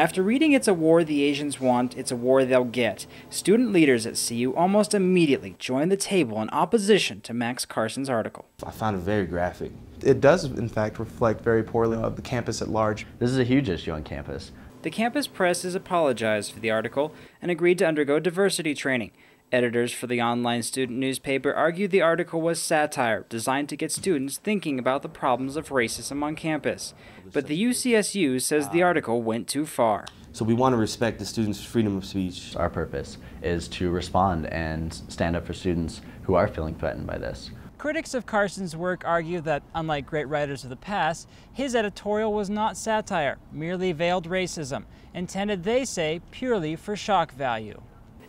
After reading "It's a War the Asians Want, It's a War They'll Get," student leaders at CU almost immediately joined the table in opposition to Max Carson's article. I found it very graphic. It does, in fact, reflect very poorly of the campus at large. This is a huge issue on campus. The campus press has apologized for the article and agreed to undergo diversity training. Editors for the online student newspaper argued the article was satire designed to get students thinking about the problems of racism on campus. But the UCSU says the article went too far. So we want to respect the students' freedom of speech. Our purpose is to respond and stand up for students who are feeling threatened by this. Critics of Carson's work argue that, unlike great writers of the past, his editorial was not satire, merely veiled racism, intended, they say, purely for shock value.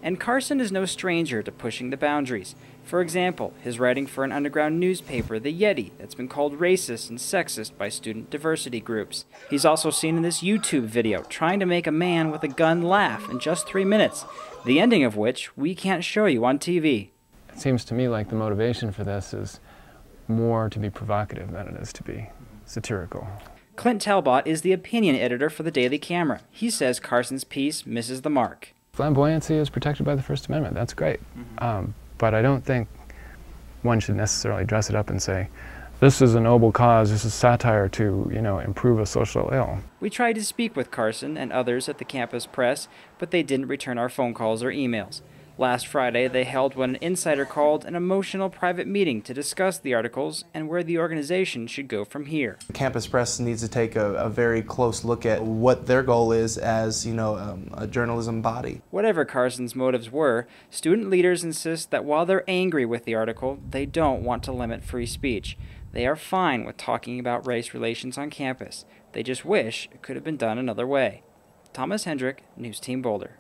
And Carson is no stranger to pushing the boundaries. For example, his writing for an underground newspaper, The Yeti, that's been called racist and sexist by student diversity groups. He's also seen in this YouTube video trying to make a man with a gun laugh in just 3 minutes, the ending of which we can't show you on TV. It seems to me like the motivation for this is more to be provocative than it is to be satirical. Clint Talbot is the opinion editor for the Daily Camera. He says Carson's piece misses the mark. Flamboyancy is protected by the First Amendment. That's great. But I don't think one should necessarily dress it up and say, this is a noble cause, this is satire to, improve a social ill. We tried to speak with Carson and others at the campus press, but they didn't return our phone calls or emails. Last Friday, they held what an insider called an emotional private meeting to discuss the articles and where the organization should go from here. The campus press needs to take a very close look at what their goal is as, a journalism body. Whatever Carson's motives were, student leaders insist that while they're angry with the article, they don't want to limit free speech. They are fine with talking about race relations on campus. They just wish it could have been done another way. Thomas Hendrick, NewsTeam Boulder.